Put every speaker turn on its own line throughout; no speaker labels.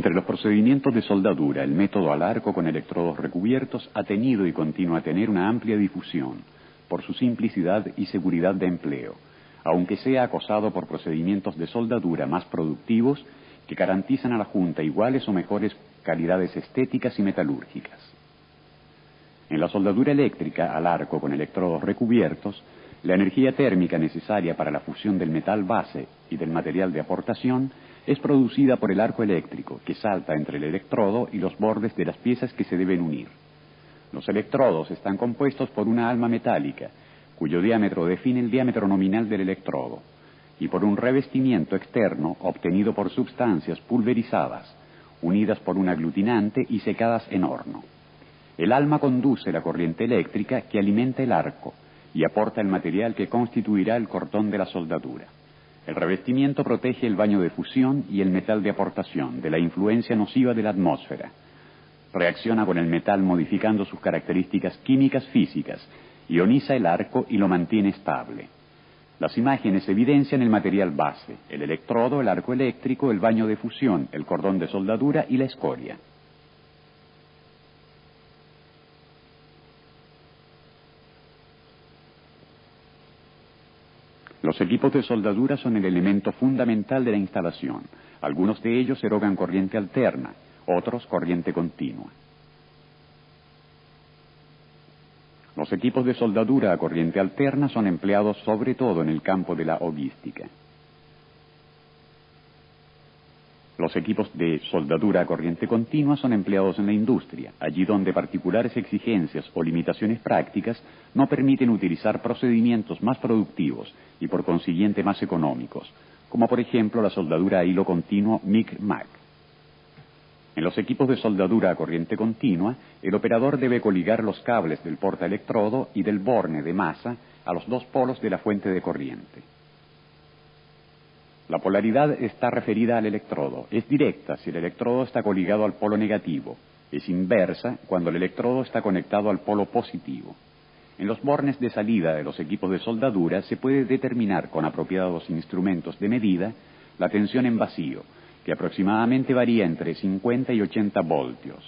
Entre los procedimientos de soldadura, el método al arco con electrodos recubiertos ha tenido y continúa a tener una amplia difusión, por su simplicidad y seguridad de empleo, aunque sea acosado por procedimientos de soldadura más productivos que garantizan a la Junta iguales o mejores calidades estéticas y metalúrgicas. En la soldadura eléctrica al arco con electrodos recubiertos, la energía térmica necesaria para la fusión del metal base y del material de aportación es producida por el arco eléctrico, que salta entre el electrodo y los bordes de las piezas que se deben unir. Los electrodos están compuestos por una alma metálica, cuyo diámetro define el diámetro nominal del electrodo, y por un revestimiento externo obtenido por sustancias pulverizadas, unidas por un aglutinante y secadas en horno. El alma conduce la corriente eléctrica que alimenta el arco y aporta el material que constituirá el cordón de la soldadura. El revestimiento protege el baño de fusión y el metal de aportación de la influencia nociva de la atmósfera. Reacciona con el metal modificando sus características químicas físicas, ioniza el arco y lo mantiene estable. Las imágenes evidencian el material base, el electrodo, el arco eléctrico, el baño de fusión, el cordón de soldadura y la escoria. Los equipos de soldadura son el elemento fundamental de la instalación. Algunos de ellos erogan corriente alterna, otros corriente continua. Los equipos de soldadura a corriente alterna son empleados sobre todo en el campo de la hoguística. Los equipos de soldadura a corriente continua son empleados en la industria, allí donde particulares exigencias o limitaciones prácticas no permiten utilizar procedimientos más productivos y por consiguiente más económicos, como por ejemplo la soldadura a hilo continuo MIG-MAG. En los equipos de soldadura a corriente continua, el operador debe coligar los cables del portaelectrodo y del borne de masa a los dos polos de la fuente de corriente. La polaridad está referida al electrodo. Es directa si el electrodo está coligado al polo negativo. Es inversa cuando el electrodo está conectado al polo positivo. En los bornes de salida de los equipos de soldadura se puede determinar con apropiados instrumentos de medida la tensión en vacío, que aproximadamente varía entre 50 y 80 voltios.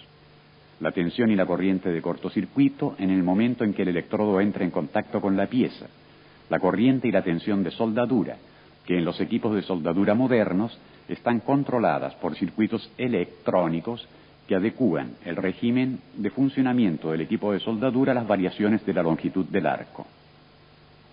La tensión y la corriente de cortocircuito en el momento en que el electrodo entra en contacto con la pieza. La corriente y la tensión de soldadura, que en los equipos de soldadura modernos están controladas por circuitos electrónicos que adecúan el régimen de funcionamiento del equipo de soldadura a las variaciones de la longitud del arco.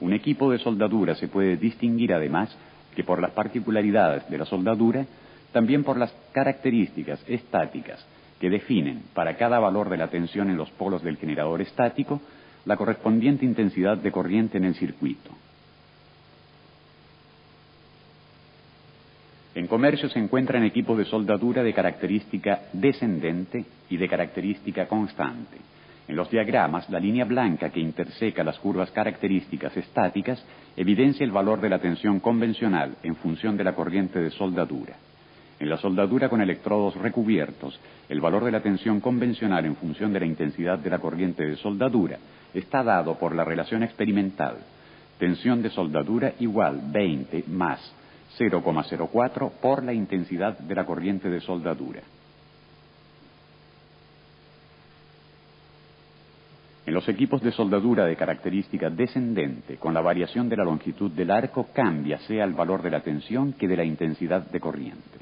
Un equipo de soldadura se puede distinguir además que por las particularidades de la soldadura, también por las características estáticas que definen para cada valor de la tensión en los polos del generador estático la correspondiente intensidad de corriente en el circuito. En comercio se encuentran equipos de soldadura de característica descendente y de característica constante. En los diagramas, la línea blanca que interseca las curvas características estáticas evidencia el valor de la tensión convencional en función de la corriente de soldadura. En la soldadura con electrodos recubiertos, el valor de la tensión convencional en función de la intensidad de la corriente de soldadura está dado por la relación experimental. Tensión de soldadura igual 20 más 0,04 por la intensidad de la corriente de soldadura. En los equipos de soldadura de característica descendente, con la variación de la longitud del arco cambia sea el valor de la tensión que de la intensidad de corriente.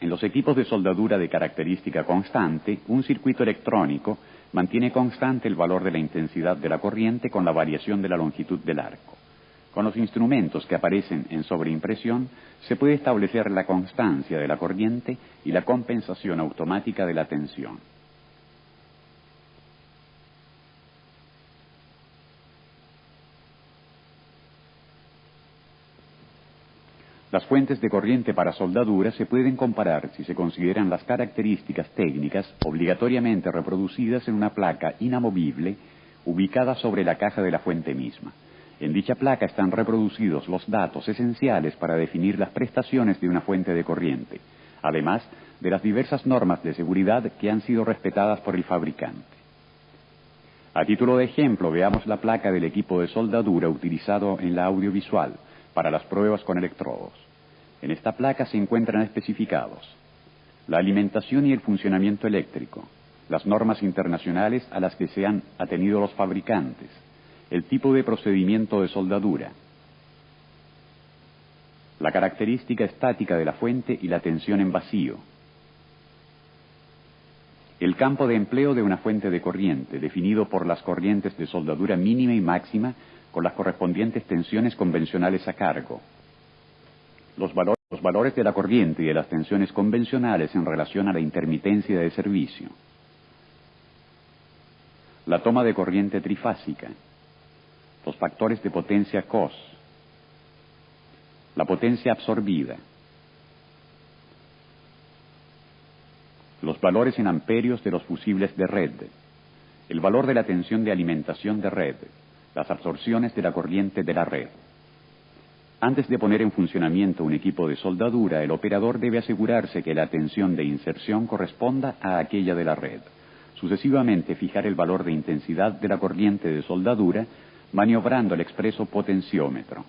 En los equipos de soldadura de característica constante, un circuito electrónico mantiene constante el valor de la intensidad de la corriente con la variación de la longitud del arco. Con los instrumentos que aparecen en sobreimpresión, se puede establecer la constancia de la corriente y la compensación automática de la tensión. Las fuentes de corriente para soldadura se pueden comparar si se consideran las características técnicas obligatoriamente reproducidas en una placa inamovible ubicada sobre la caja de la fuente misma. En dicha placa están reproducidos los datos esenciales para definir las prestaciones de una fuente de corriente, además de las diversas normas de seguridad que han sido respetadas por el fabricante. A título de ejemplo, veamos la placa del equipo de soldadura utilizado en la audiovisual para las pruebas con electrodos. En esta placa se encuentran especificados la alimentación y el funcionamiento eléctrico, las normas internacionales a las que se han atenido los fabricantes, el tipo de procedimiento de soldadura, la característica estática de la fuente y la tensión en vacío, el campo de empleo de una fuente de corriente, definido por las corrientes de soldadura mínima y máxima con las correspondientes tensiones convencionales a cargo, los valores de la corriente y de las tensiones convencionales en relación a la intermitencia de servicio, la toma de corriente trifásica, los factores de potencia cos, la potencia absorbida, los valores en amperios de los fusibles de red, el valor de la tensión de alimentación de red, las absorciones de la corriente de la red. Antes de poner en funcionamiento un equipo de soldadura, el operador debe asegurarse que la tensión de inserción corresponda a aquella de la red. Sucesivamente fijar el valor de intensidad de la corriente de soldadura, maniobrando el expreso potenciómetro.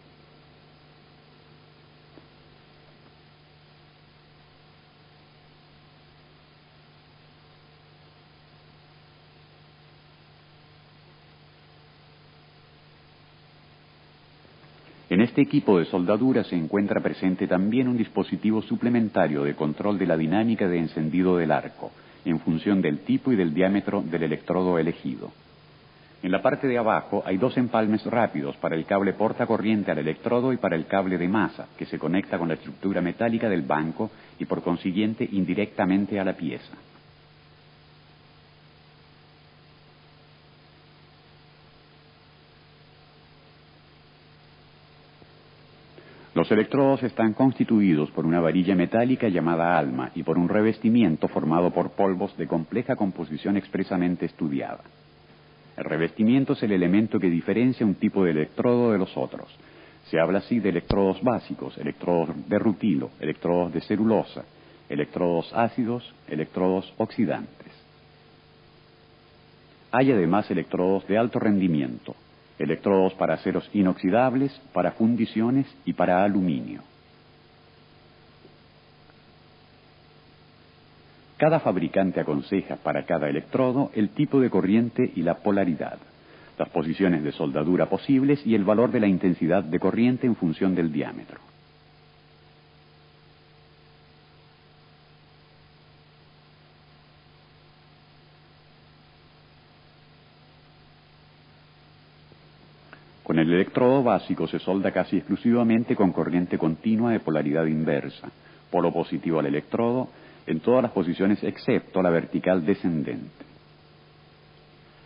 En este equipo de soldadura se encuentra presente también un dispositivo suplementario de control de la dinámica de encendido del arco, en función del tipo y del diámetro del electrodo elegido. En la parte de abajo hay dos empalmes rápidos para el cable portacorriente al electrodo y para el cable de masa, que se conecta con la estructura metálica del banco y por consiguiente indirectamente a la pieza. Los electrodos están constituidos por una varilla metálica llamada alma y por un revestimiento formado por polvos de compleja composición expresamente estudiada. El revestimiento es el elemento que diferencia un tipo de electrodo de los otros. Se habla así de electrodos básicos, electrodos de rutilo, electrodos de celulosa, electrodos ácidos, electrodos oxidantes. Hay además electrodos de alto rendimiento, electrodos para aceros inoxidables, para fundiciones y para aluminio. Cada fabricante aconseja para cada electrodo el tipo de corriente y la polaridad, las posiciones de soldadura posibles y el valor de la intensidad de corriente en función del diámetro. Con el electrodo básico se solda casi exclusivamente con corriente continua de polaridad inversa, polo positivo al electrodo, en todas las posiciones excepto la vertical descendente.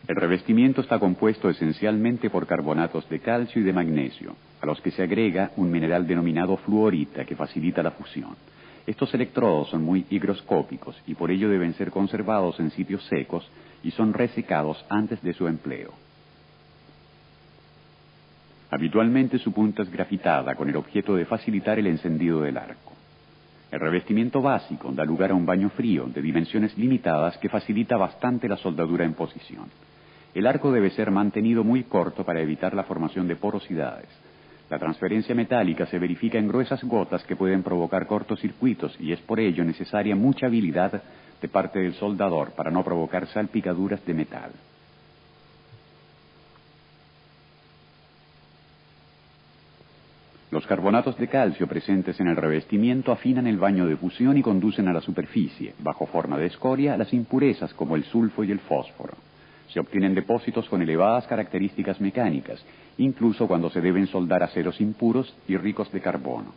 El revestimiento está compuesto esencialmente por carbonatos de calcio y de magnesio, a los que se agrega un mineral denominado fluorita que facilita la fusión. Estos electrodos son muy higroscópicos y por ello deben ser conservados en sitios secos y son resecados antes de su empleo. Habitualmente su punta es grafitada con el objeto de facilitar el encendido del arco. El revestimiento básico da lugar a un baño frío de dimensiones limitadas que facilita bastante la soldadura en posición. El arco debe ser mantenido muy corto para evitar la formación de porosidades. La transferencia metálica se verifica en gruesas gotas que pueden provocar cortocircuitos y es por ello necesaria mucha habilidad de parte del soldador para no provocar salpicaduras de metal. Los carbonatos de calcio presentes en el revestimiento afinan el baño de fusión y conducen a la superficie, bajo forma de escoria, las impurezas como el sulfo y el fósforo. Se obtienen depósitos con elevadas características mecánicas, incluso cuando se deben soldar aceros impuros y ricos de carbono.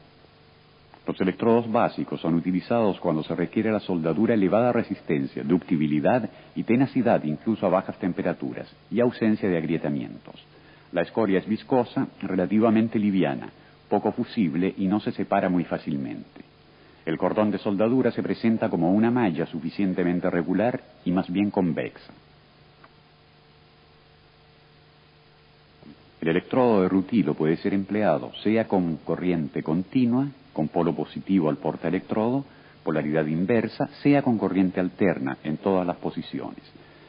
Los electrodos básicos son utilizados cuando se requiere la soldadura elevada resistencia, ductibilidad y tenacidad incluso a bajas temperaturas y ausencia de agrietamientos. La escoria es viscosa, relativamente liviana, poco fusible y no se separa muy fácilmente. El cordón de soldadura se presenta como una malla suficientemente regular y más bien convexa. El electrodo de rutilo puede ser empleado sea con corriente continua, con polo positivo al portaelectrodo, polaridad inversa, sea con corriente alterna en todas las posiciones.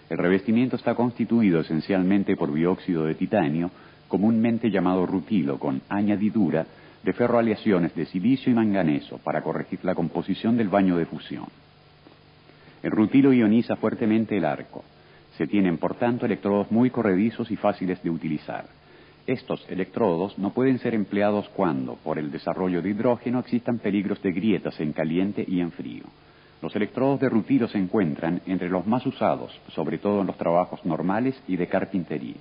El revestimiento está constituido esencialmente por dióxido de titanio, comúnmente llamado rutilo, con añadidura de ferroaleaciones de silicio y manganeso para corregir la composición del baño de fusión. El rutilo ioniza fuertemente el arco. Se tienen, por tanto, electrodos muy corredizos y fáciles de utilizar. Estos electrodos no pueden ser empleados cuando, por el desarrollo de hidrógeno, existan peligros de grietas en caliente y en frío. Los electrodos de rutilo se encuentran entre los más usados, sobre todo en los trabajos normales y de carpintería.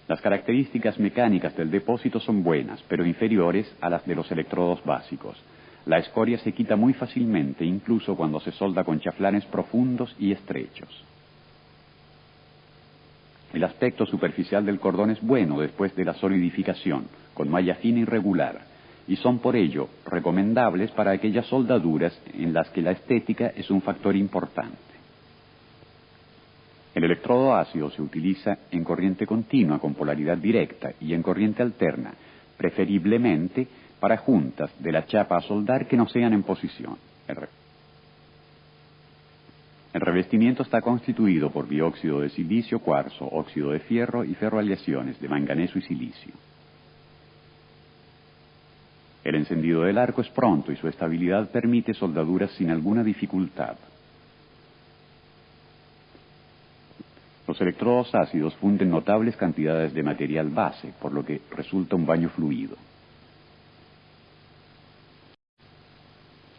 Las características mecánicas del depósito son buenas, pero inferiores a las de los electrodos básicos. La escoria se quita muy fácilmente, incluso cuando se solda con chaflanes profundos y estrechos. El aspecto superficial del cordón es bueno después de la solidificación, con malla fina y regular, y son por ello recomendables para aquellas soldaduras en las que la estética es un factor importante. El electrodo ácido se utiliza en corriente continua con polaridad directa y en corriente alterna, preferiblemente para juntas de la chapa a soldar que no sean en posición. El revestimiento está constituido por dióxido de silicio, cuarzo, óxido de fierro y ferroaleaciones de manganeso y silicio. El encendido del arco es pronto y su estabilidad permite soldaduras sin alguna dificultad. Los electrodos ácidos funden notables cantidades de material base, por lo que resulta un baño fluido.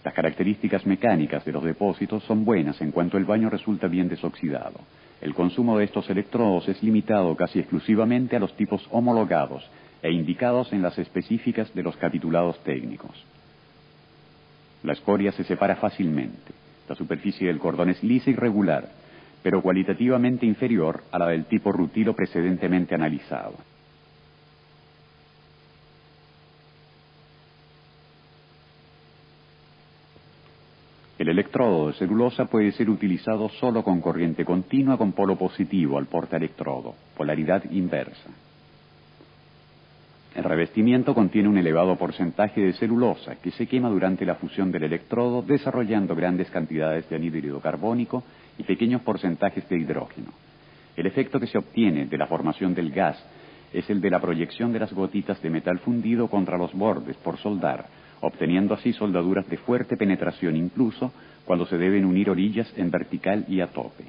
Las características mecánicas de los depósitos son buenas en cuanto el baño resulta bien desoxidado. El consumo de estos electrodos es limitado casi exclusivamente a los tipos homologados e indicados en las específicas de los capitulados técnicos. La escoria se separa fácilmente. La superficie del cordón es lisa y regular, pero cualitativamente inferior a la del tipo rutilo precedentemente analizado. El electrodo de celulosa puede ser utilizado solo con corriente continua con polo positivo al portaelectrodo, polaridad inversa. El revestimiento contiene un elevado porcentaje de celulosa que se quema durante la fusión del electrodo, desarrollando grandes cantidades de anhídrido carbónico y pequeños porcentajes de hidrógeno. El efecto que se obtiene de la formación del gas es el de la proyección de las gotitas de metal fundido contra los bordes por soldar, obteniendo así soldaduras de fuerte penetración incluso cuando se deben unir orillas en vertical y a tope.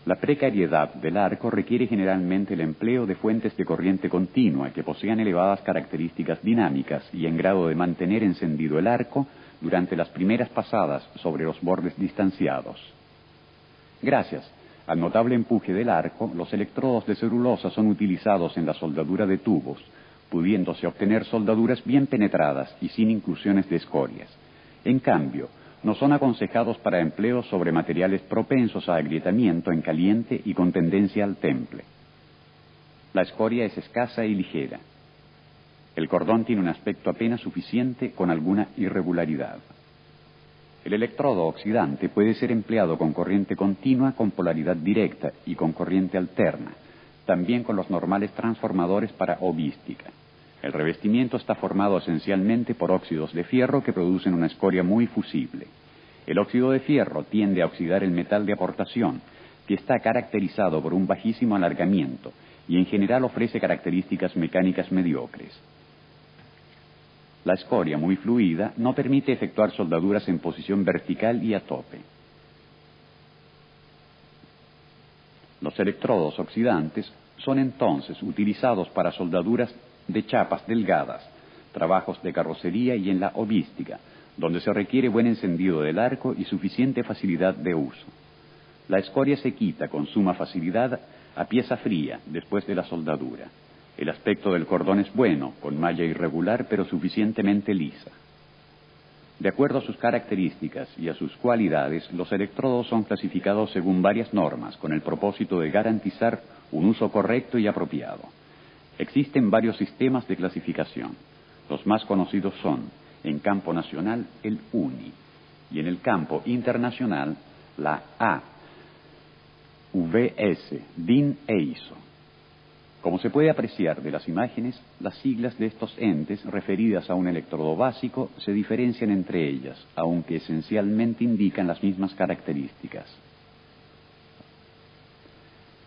La precariedad del arco requiere generalmente el empleo de fuentes de corriente continua que posean elevadas características dinámicas y en grado de mantener encendido el arco durante las primeras pasadas sobre los bordes distanciados. Gracias al notable empuje del arco, los electrodos de celulosa son utilizados en la soldadura de tubos, pudiéndose obtener soldaduras bien penetradas y sin inclusiones de escorias. En cambio, no son aconsejados para empleo sobre materiales propensos a agrietamiento en caliente y con tendencia al temple. La escoria es escasa y ligera. El cordón tiene un aspecto apenas suficiente con alguna irregularidad. El electrodo oxidante puede ser empleado con corriente continua, con polaridad directa y con corriente alterna, también con los normales transformadores para hovística. El revestimiento está formado esencialmente por óxidos de fierro que producen una escoria muy fusible. El óxido de fierro tiende a oxidar el metal de aportación, que está caracterizado por un bajísimo alargamiento y en general ofrece características mecánicas mediocres. La escoria, muy fluida, no permite efectuar soldaduras en posición vertical y a tope. Los electrodos oxidantes son entonces utilizados para soldaduras de chapas delgadas, trabajos de carrocería y en la hovística, donde se requiere buen encendido del arco y suficiente facilidad de uso. La escoria se quita con suma facilidad a pieza fría después de la soldadura. El aspecto del cordón es bueno, con malla irregular pero suficientemente lisa. De acuerdo a sus características y a sus cualidades, los electrodos son clasificados según varias normas, con el propósito de garantizar un uso correcto y apropiado. Existen varios sistemas de clasificación. Los más conocidos son, en campo nacional, el UNI, y en el campo internacional, la AVS, DIN e ISO. Como se puede apreciar de las imágenes, las siglas de estos entes referidas a un electrodo básico se diferencian entre ellas, aunque esencialmente indican las mismas características.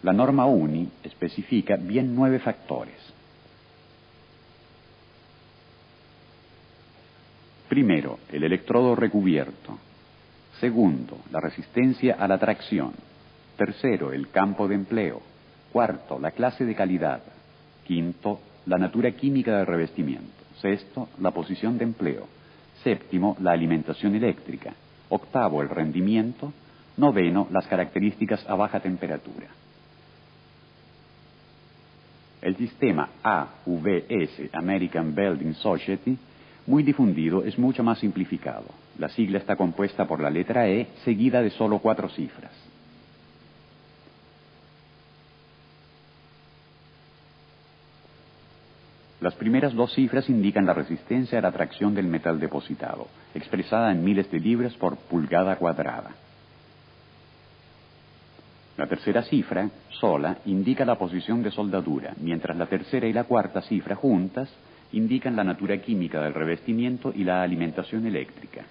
La norma UNI especifica bien 9 factores. Primero, el electrodo recubierto. Segundo, la resistencia a la tracción. Tercero, el campo de empleo. Cuarto, la clase de calidad. Quinto, la natura química del revestimiento. Sexto, la posición de empleo. Séptimo, la alimentación eléctrica. Octavo, el rendimiento. Noveno, las características a baja temperatura. El sistema AVS, American Welding Society, muy difundido, es mucho más simplificado. La sigla está compuesta por la letra E, seguida de solo 4 cifras. Las primeras 2 cifras indican la resistencia a la tracción del metal depositado, expresada en miles de libras por pulgada cuadrada. La tercera cifra, sola, indica la posición de soldadura, mientras la tercera y la cuarta cifra juntas indican la natura química del revestimiento y la alimentación eléctrica.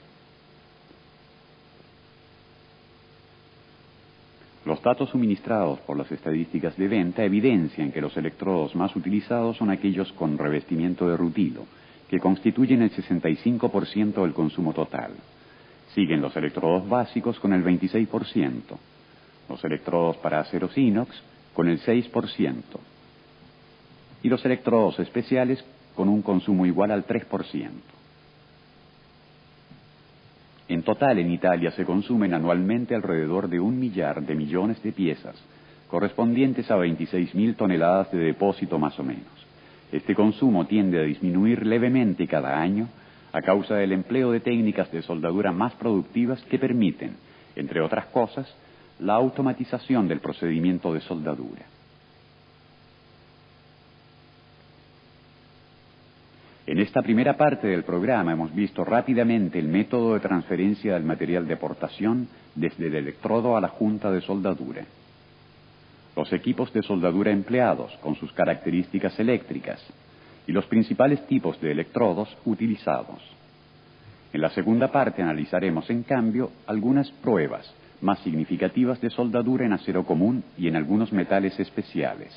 Los datos suministrados por las estadísticas de venta evidencian que los electrodos más utilizados son aquellos con revestimiento de rutilo, que constituyen el 65% del consumo total. Siguen los electrodos básicos con el 26%, los electrodos para aceros inox con el 6%, y los electrodos especiales con un consumo igual al 3%. En total, en Italia se consumen anualmente alrededor de 1 millar de millones de piezas, correspondientes a 26.000 toneladas de depósito más o menos. Este consumo tiende a disminuir levemente cada año a causa del empleo de técnicas de soldadura más productivas que permiten, entre otras cosas, la automatización del procedimiento de soldadura. En esta primera parte del programa hemos visto rápidamente el método de transferencia del material de aportación desde el electrodo a la junta de soldadura. Los equipos de soldadura empleados con sus características eléctricas y los principales tipos de electrodos utilizados. En la segunda parte analizaremos, en cambio, algunas pruebas más significativas de soldadura en acero común y en algunos metales especiales.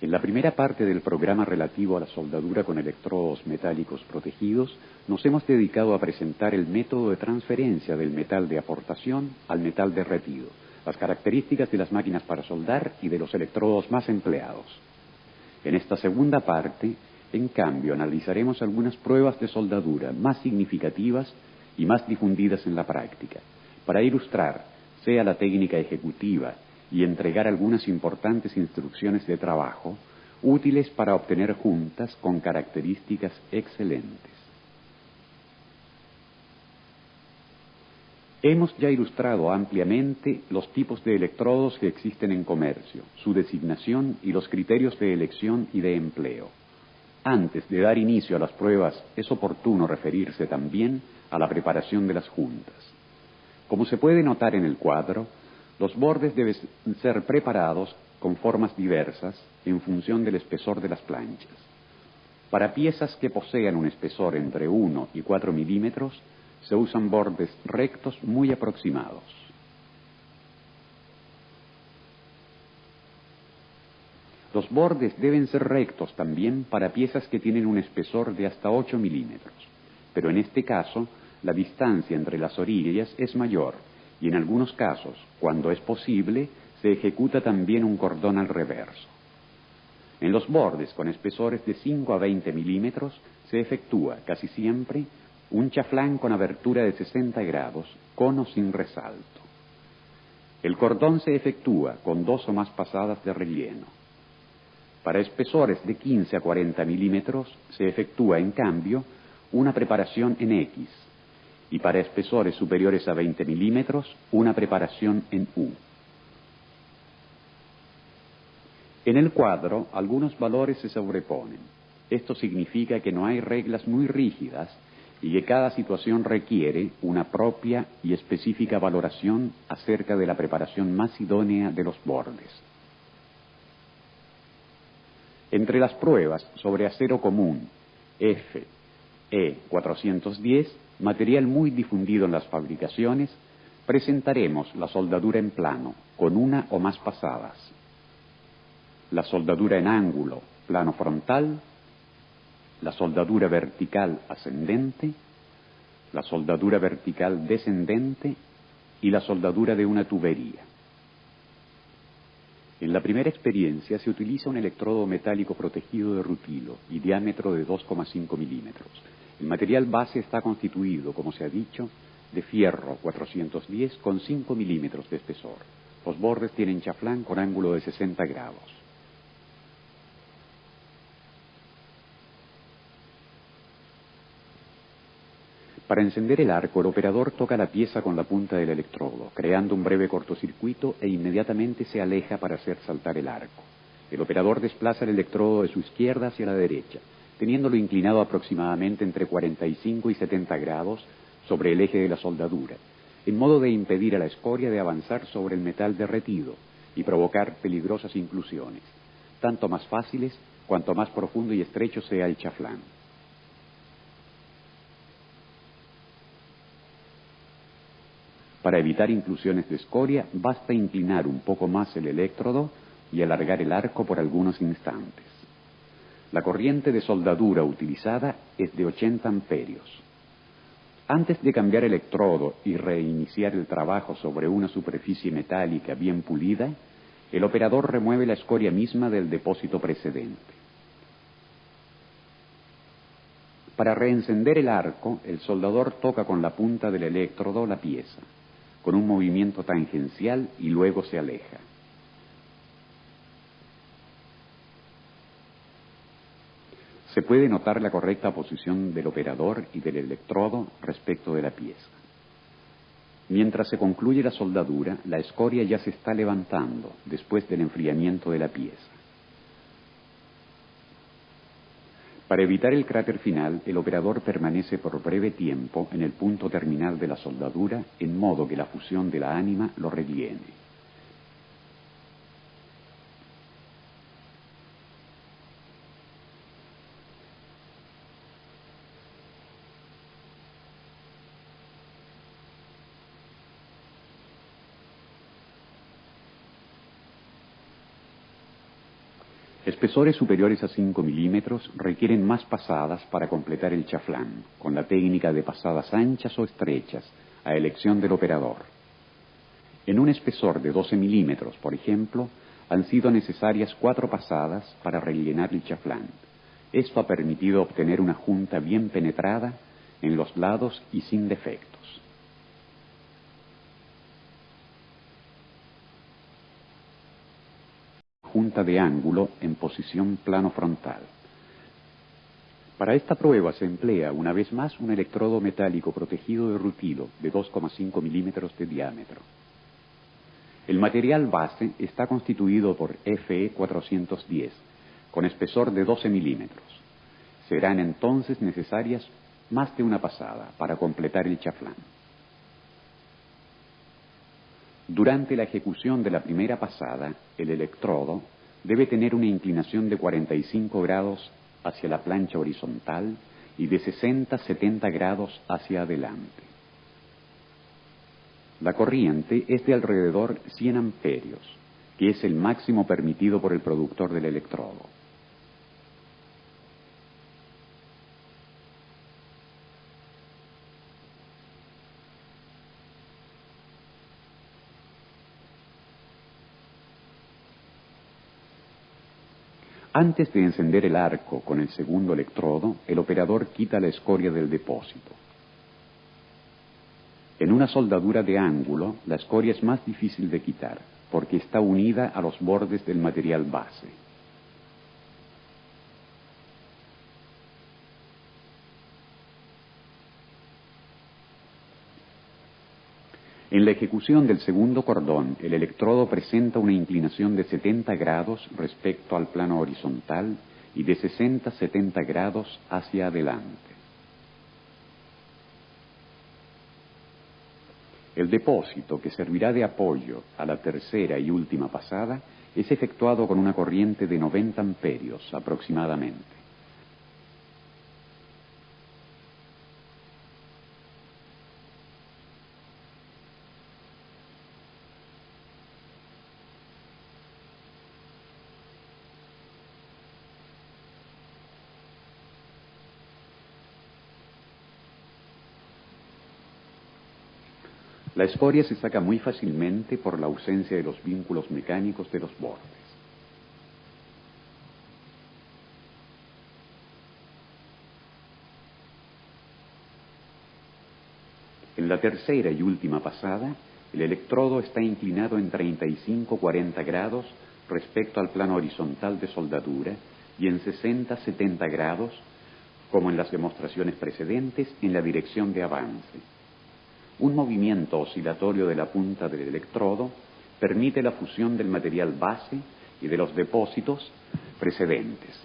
En la primera parte del programa relativo a la soldadura con electrodos metálicos protegidos, nos hemos dedicado a presentar el método de transferencia del metal de aportación al metal derretido, las características de las máquinas para soldar y de los electrodos más empleados. En esta segunda parte, en cambio, analizaremos algunas pruebas de soldadura más significativas y más difundidas en la práctica, para ilustrar, sea la técnica ejecutiva y entregar algunas importantes instrucciones de trabajo útiles para obtener juntas con características excelentes. Hemos ya ilustrado ampliamente los tipos de electrodos que existen en comercio, su designación y los criterios de elección y de empleo. Antes de dar inicio a las pruebas, es oportuno referirse también a la preparación de las juntas. Como se puede notar en el cuadro, los bordes deben ser preparados con formas diversas en función del espesor de las planchas. Para piezas que posean un espesor entre 1 y 4 milímetros, se usan bordes rectos muy aproximados. Los bordes deben ser rectos también para piezas que tienen un espesor de hasta 8 milímetros, pero en este caso, la distancia entre las orillas es mayor, y en algunos casos, cuando es posible, se ejecuta también un cordón al reverso. En los bordes con espesores de 5 a 20 milímetros se efectúa casi siempre un chaflán con abertura de 60 grados, cono sin resalto. El cordón se efectúa con 2 o más pasadas de relleno. Para espesores de 15 a 40 milímetros se efectúa, en cambio, una preparación en X, y para espesores superiores a 20 milímetros, una preparación en U. En el cuadro, algunos valores se sobreponen. Esto significa que no hay reglas muy rígidas y que cada situación requiere una propia y específica valoración acerca de la preparación más idónea de los bordes. Entre las pruebas sobre acero común FE410, material muy difundido en las fabricaciones, presentaremos la soldadura en plano, con una o más pasadas, la soldadura en ángulo, plano frontal, la soldadura vertical ascendente, la soldadura vertical descendente y la soldadura de una tubería. En la primera experiencia se utiliza un electrodo metálico protegido de rutilo y diámetro de 2,5 milímetros. El material base está constituido, como se ha dicho, de fierro 410 con 5 milímetros de espesor. Los bordes tienen chaflán con ángulo de 60 grados. Para encender el arco, el operador toca la pieza con la punta del electrodo, creando un breve cortocircuito e inmediatamente se aleja para hacer saltar el arco. El operador desplaza el electrodo de su izquierda hacia la derecha, teniéndolo inclinado aproximadamente entre 45 y 70 grados sobre el eje de la soldadura, en modo de impedir a la escoria de avanzar sobre el metal derretido y provocar peligrosas inclusiones, tanto más fáciles cuanto más profundo y estrecho sea el chaflán. Para evitar inclusiones de escoria, basta inclinar un poco más el electrodo y alargar el arco por algunos instantes. La corriente de soldadura utilizada es de 80 amperios. Antes de cambiar el electrodo y reiniciar el trabajo sobre una superficie metálica bien pulida, el operador remueve la escoria misma del depósito precedente. Para reencender el arco, el soldador toca con la punta del electrodo la pieza, con un movimiento tangencial, y luego se aleja. Se puede notar la correcta posición del operador y del electrodo respecto de la pieza. Mientras se concluye la soldadura, la escoria ya se está levantando después del enfriamiento de la pieza. Para evitar el cráter final, el operador permanece por breve tiempo en el punto terminal de la soldadura, en modo que la fusión de la ánima lo rellene. Espesores superiores a 5 milímetros requieren más pasadas para completar el chaflán, con la técnica de pasadas anchas o estrechas, a elección del operador. En un espesor de 12 milímetros, por ejemplo, han sido necesarias 4 pasadas para rellenar el chaflán. Esto ha permitido obtener una junta bien penetrada en los lados y sin defectos. Junta de ángulo en posición plano frontal. Para esta prueba se emplea una vez más un electrodo metálico protegido de rutilo de 2,5 milímetros de diámetro. El material base está constituido por FE410, con espesor de 12 milímetros. Serán entonces necesarias más de una pasada para completar el chaflán. Durante la ejecución de la primera pasada, el electrodo debe tener una inclinación de 45 grados hacia la plancha horizontal y de 60-70 grados hacia adelante. La corriente es de alrededor 100 amperios, que es el máximo permitido por el productor del electrodo. Antes de encender el arco con el segundo electrodo, el operador quita la escoria del depósito. En una soldadura de ángulo, la escoria es más difícil de quitar, porque está unida a los bordes del material base. En la ejecución del segundo cordón, el electrodo presenta una inclinación de 70 grados respecto al plano horizontal y de 60-70 grados hacia adelante. El depósito, que servirá de apoyo a la tercera y última pasada, es efectuado con una corriente de 90 amperios aproximadamente. La escoria se saca muy fácilmente por la ausencia de los vínculos mecánicos de los bordes. En la tercera y última pasada, el electrodo está inclinado en 35-40 grados respecto al plano horizontal de soldadura y en 60-70 grados, como en las demostraciones precedentes, en la dirección de avance. Un movimiento oscilatorio de la punta del electrodo permite la fusión del material base y de los depósitos precedentes.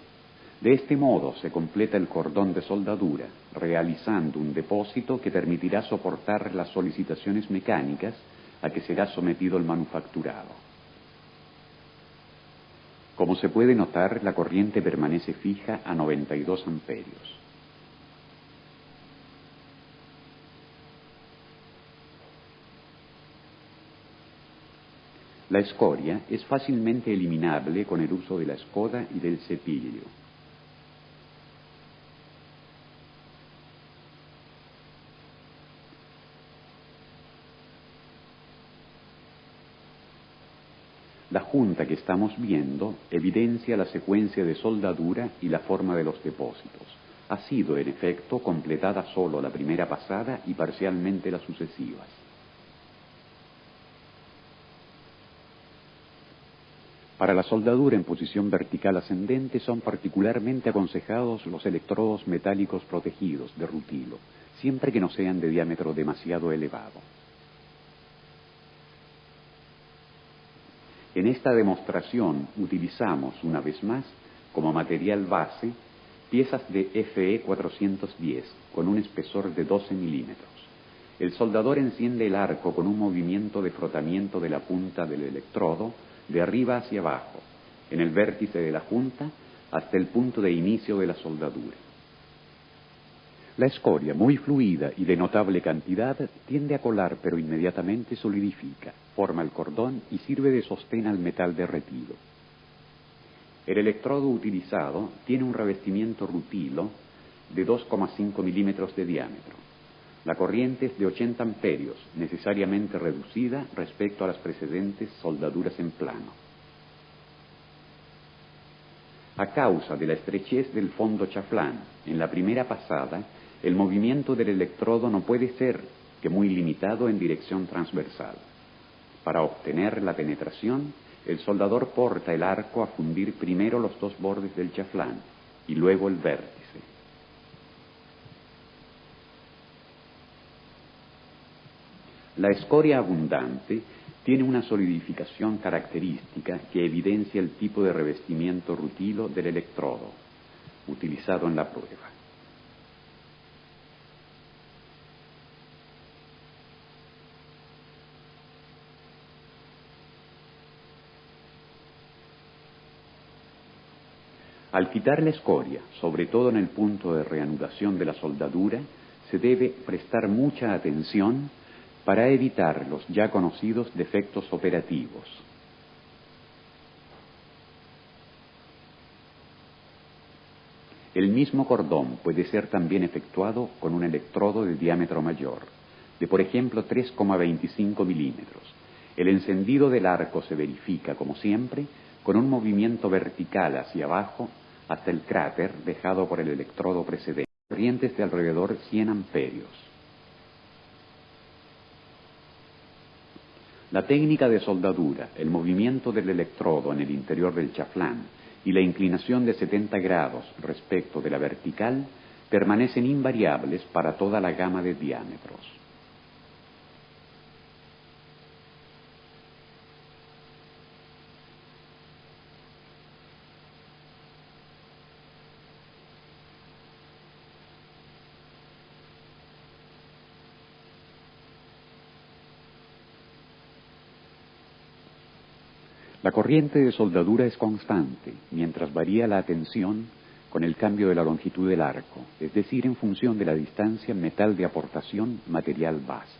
De este modo se completa el cordón de soldadura, realizando un depósito que permitirá soportar las solicitaciones mecánicas a que será sometido el manufacturado. Como se puede notar, la corriente permanece fija a 92 amperios. La escoria es fácilmente eliminable con el uso de la escoda y del cepillo. La junta que estamos viendo evidencia la secuencia de soldadura y la forma de los depósitos. Ha sido, en efecto, completada solo la primera pasada y parcialmente las sucesivas. Para la soldadura en posición vertical ascendente son particularmente aconsejados los electrodos metálicos protegidos de rutilo, siempre que no sean de diámetro demasiado elevado. En esta demostración utilizamos, una vez más, como material base, piezas de FE 410 con un espesor de 12 milímetros. El soldador enciende el arco con un movimiento de frotamiento de la punta del electrodo de arriba hacia abajo, en el vértice de la junta, hasta el punto de inicio de la soldadura. La escoria, muy fluida y de notable cantidad, tiende a colar pero inmediatamente solidifica, forma el cordón y sirve de sostén al metal derretido. El electrodo utilizado tiene un revestimiento rutilo de 2,5 milímetros de diámetro. La corriente es de 80 amperios, necesariamente reducida respecto a las precedentes soldaduras en plano. A causa de la estrechez del fondo chaflán, en la primera pasada, el movimiento del electrodo no puede ser que muy limitado en dirección transversal. Para obtener la penetración, el soldador porta el arco a fundir primero los dos bordes del chaflán y luego el vértice. La escoria abundante tiene una solidificación característica que evidencia el tipo de revestimiento rutilo del electrodo utilizado en la prueba. Al quitar la escoria, sobre todo en el punto de reanudación de la soldadura, se debe prestar mucha atención para evitar los ya conocidos defectos operativos. El mismo cordón puede ser también efectuado con un electrodo de diámetro mayor, de por ejemplo 3,25 milímetros. El encendido del arco se verifica, como siempre, con un movimiento vertical hacia abajo hasta el cráter dejado por el electrodo precedente. Corrientes de alrededor 100 amperios. La técnica de soldadura, el movimiento del electrodo en el interior del chaflán y la inclinación de 70 grados respecto de la vertical permanecen invariables para toda la gama de diámetros. La corriente de soldadura es constante, mientras varía la tensión con el cambio de la longitud del arco, es decir, en función de la distancia metal de aportación material base.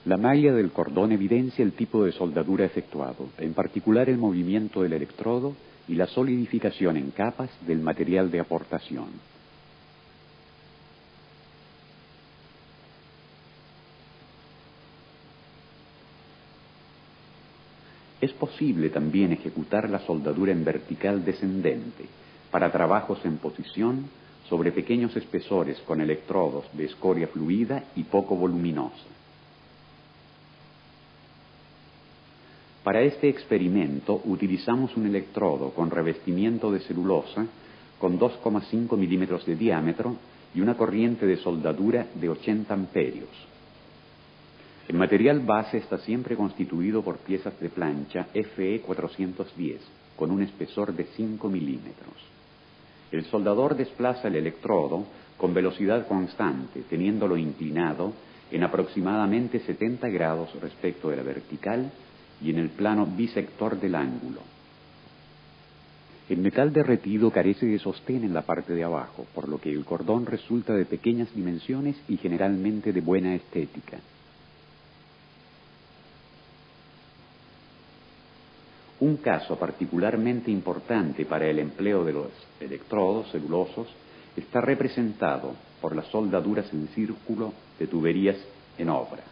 La malla del cordón evidencia el tipo de soldadura efectuado, en particular el movimiento del electrodo y la solidificación en capas del material de aportación. Es posible también ejecutar la soldadura en vertical descendente para trabajos en posición sobre pequeños espesores con electrodos de escoria fluida y poco voluminosa. Para este experimento utilizamos un electrodo con revestimiento de celulosa con 2,5 milímetros de diámetro y una corriente de soldadura de 80 amperios. El material base está siempre constituido por piezas de plancha FE 410 con un espesor de 5 milímetros. El soldador desplaza el electrodo con velocidad constante, teniéndolo inclinado en aproximadamente 70 grados respecto de la vertical y en el plano bisector del ángulo. El metal derretido carece de sostén en la parte de abajo, por lo que el cordón resulta de pequeñas dimensiones y generalmente de buena estética. Un caso particularmente importante para el empleo de los electrodos celulosos está representado por las soldaduras en círculo de tuberías en obra.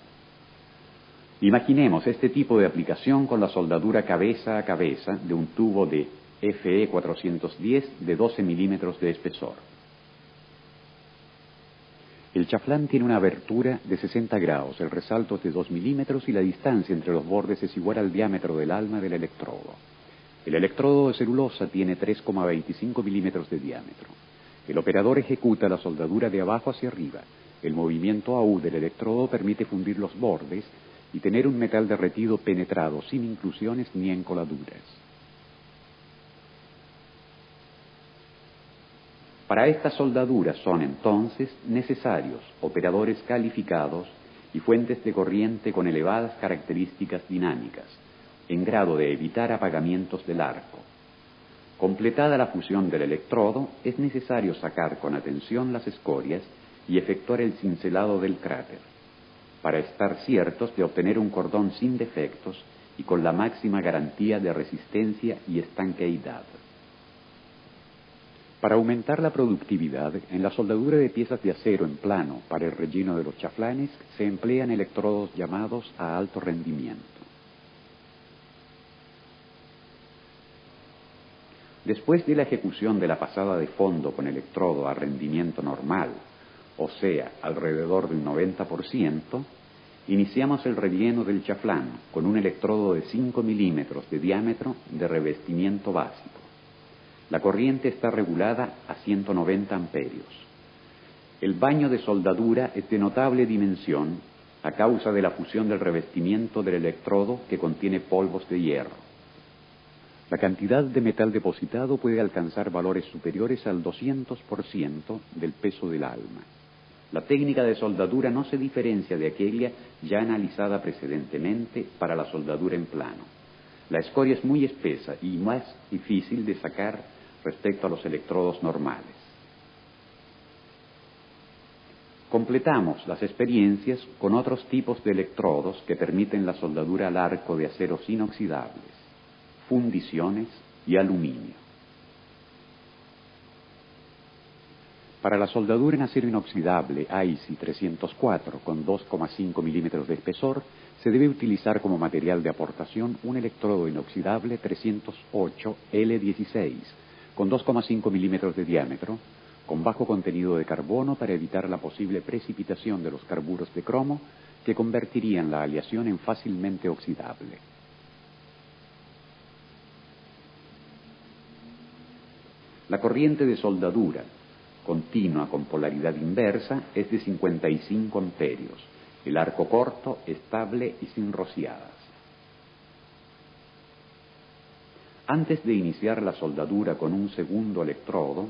Imaginemos este tipo de aplicación con la soldadura cabeza a cabeza de un tubo de FE 410 de 12 milímetros de espesor. El chaflán tiene una abertura de 60 grados, el resalto es de 2 milímetros y la distancia entre los bordes es igual al diámetro del alma del electrodo. El electrodo de celulosa tiene 3,25 milímetros de diámetro. El operador ejecuta la soldadura de abajo hacia arriba. El movimiento AU del electrodo permite fundir los bordes y tener un metal derretido penetrado sin inclusiones ni encoladuras. Para estas soldaduras son entonces necesarios operadores calificados y fuentes de corriente con elevadas características dinámicas, en grado de evitar apagamientos del arco. Completada la fusión del electrodo, es necesario sacar con atención las escorias y efectuar el cincelado del cráter, para estar ciertos de obtener un cordón sin defectos y con la máxima garantía de resistencia y estanqueidad. Para aumentar la productividad, en la soldadura de piezas de acero en plano para el relleno de los chaflanes se emplean electrodos llamados a alto rendimiento. Después de la ejecución de la pasada de fondo con electrodo a rendimiento normal, o sea, alrededor del 90%, iniciamos el relleno del chaflán con un electrodo de 5 milímetros de diámetro de revestimiento básico. La corriente está regulada a 190 amperios. El baño de soldadura es de notable dimensión a causa de la fusión del revestimiento del electrodo que contiene polvos de hierro. La cantidad de metal depositado puede alcanzar valores superiores al 200% del peso del alma. La técnica de soldadura no se diferencia de aquella ya analizada precedentemente para la soldadura en plano. La escoria es muy espesa y más difícil de sacar respecto a los electrodos normales. Completamos las experiencias con otros tipos de electrodos que permiten la soldadura al arco de aceros inoxidables, fundiciones y aluminio. Para la soldadura en acero inoxidable AISI 304 con 2,5 milímetros de espesor, se debe utilizar como material de aportación un electrodo inoxidable 308 L16 con 2,5 milímetros de diámetro, con bajo contenido de carbono para evitar la posible precipitación de los carburos de cromo que convertirían la aleación en fácilmente oxidable. La corriente de soldadura continua con polaridad inversa es de 55 amperios, el arco corto, estable y sin rociadas. Antes de iniciar la soldadura con un segundo electrodo,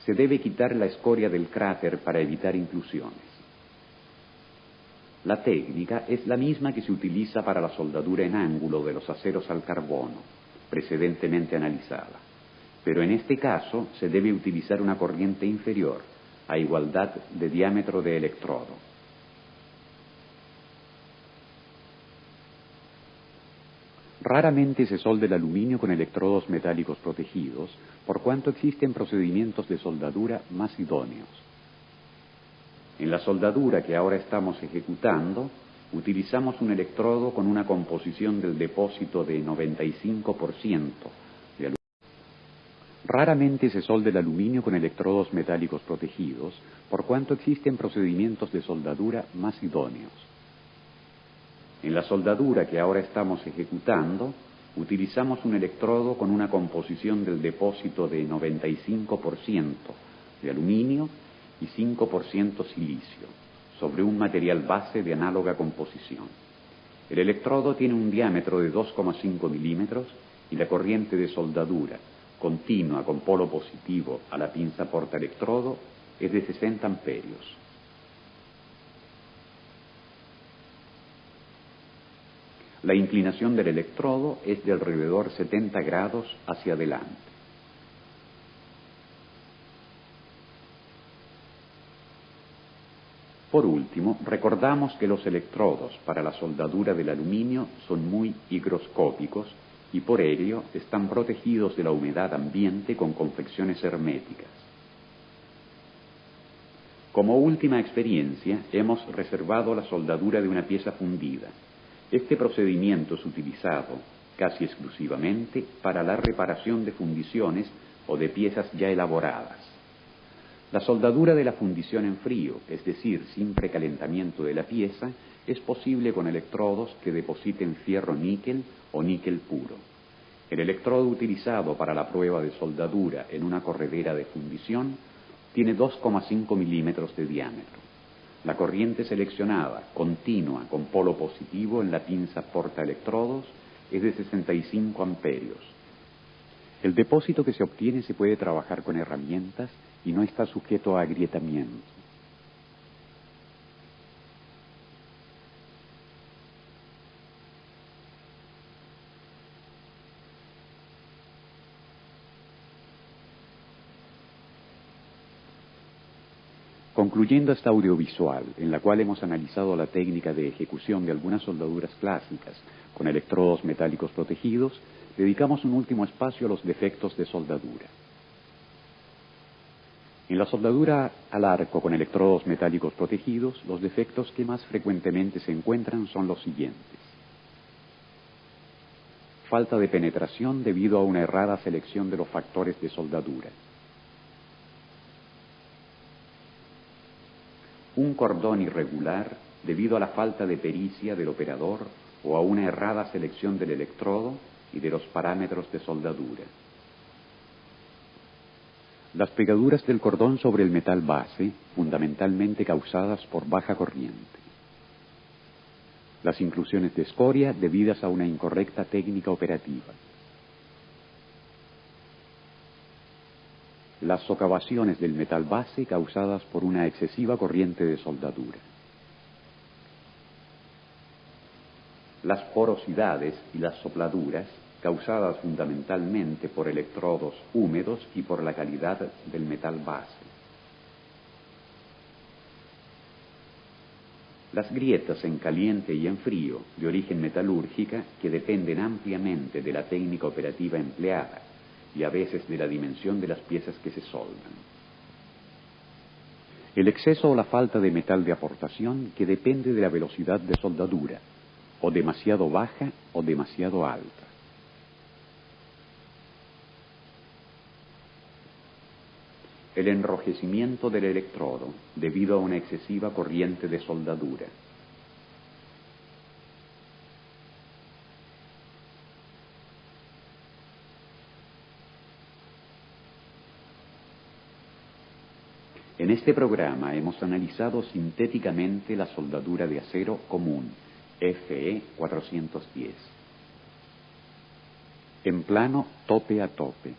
se debe quitar la escoria del cráter para evitar inclusiones. La técnica es la misma que se utiliza para la soldadura en ángulo de los aceros al carbono, precedentemente analizada, pero en este caso se debe utilizar una corriente inferior, a igualdad de diámetro de electrodo. Raramente se solda el aluminio con electrodos metálicos protegidos, por cuanto existen procedimientos de soldadura más idóneos. En la soldadura que ahora estamos ejecutando, utilizamos un electrodo con una composición del depósito de 95% de aluminio. Raramente se solda el aluminio con electrodos metálicos protegidos, por cuanto existen procedimientos de soldadura más idóneos. En la soldadura que ahora estamos ejecutando, utilizamos un electrodo con una composición del depósito de 95% de aluminio y 5% silicio, sobre un material base de análoga composición. El electrodo tiene un diámetro de 2,5 milímetros y la corriente de soldadura, continua con polo positivo a la pinza portaelectrodo, es de 60 amperios. La inclinación del electrodo es de alrededor 70 grados hacia adelante. Por último, recordamos que los electrodos para la soldadura del aluminio son muy higroscópicos y por ello están protegidos de la humedad ambiente con confecciones herméticas. Como última experiencia, hemos reservado la soldadura de una pieza fundida. Este procedimiento es utilizado casi exclusivamente para la reparación de fundiciones o de piezas ya elaboradas. La soldadura de la fundición en frío, es decir, sin precalentamiento de la pieza, es posible con electrodos que depositen fierro níquel o níquel puro. El electrodo utilizado para la prueba de soldadura en una corredera de fundición tiene 2,5 milímetros de diámetro. La corriente seleccionada, continua, con polo positivo en la pinza portaelectrodos, es de 65 amperios. El depósito que se obtiene se puede trabajar con herramientas y no está sujeto a agrietamiento. Concluyendo esta audiovisual, en la cual hemos analizado la técnica de ejecución de algunas soldaduras clásicas con electrodos metálicos protegidos, dedicamos un último espacio a los defectos de soldadura. En la soldadura al arco con electrodos metálicos protegidos, los defectos que más frecuentemente se encuentran son los siguientes. Falta de penetración debido a una errada selección de los factores de soldadura. Un cordón irregular debido a la falta de pericia del operador o a una errada selección del electrodo y de los parámetros de soldadura. Las pegaduras del cordón sobre el metal base, fundamentalmente causadas por baja corriente. Las inclusiones de escoria debidas a una incorrecta técnica operativa. Las socavaciones del metal base causadas por una excesiva corriente de soldadura. Las porosidades y las sopladuras causadas fundamentalmente por electrodos húmedos y por la calidad del metal base. Las grietas en caliente y en frío de origen metalúrgica que dependen ampliamente de la técnica operativa empleada y a veces de la dimensión de las piezas que se soldan. El exceso o la falta de metal de aportación que depende de la velocidad de soldadura, o demasiado baja o demasiado alta. El enrojecimiento del electrodo debido a una excesiva corriente de soldadura. En este programa hemos analizado sintéticamente la soldadura de acero común, FE 410. En plano tope a tope.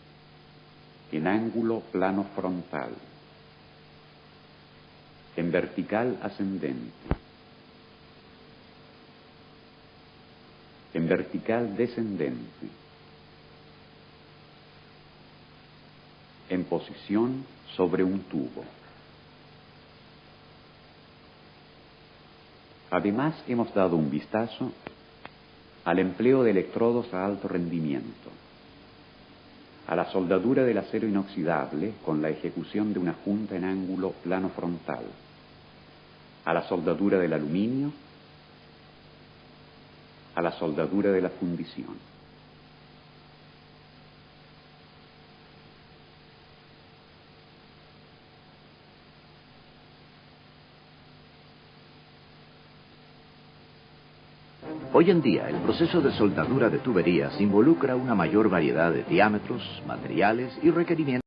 En ángulo plano frontal. En vertical ascendente. En vertical descendente. En posición sobre un tubo. Además, hemos dado un vistazo al empleo de electrodos a alto rendimiento, a la soldadura del acero inoxidable con la ejecución de una junta en ángulo plano frontal, a la soldadura del aluminio, a la soldadura de la fundición.
Hoy en día, el proceso de soldadura de tuberías involucra una mayor variedad de diámetros, materiales y requerimientos.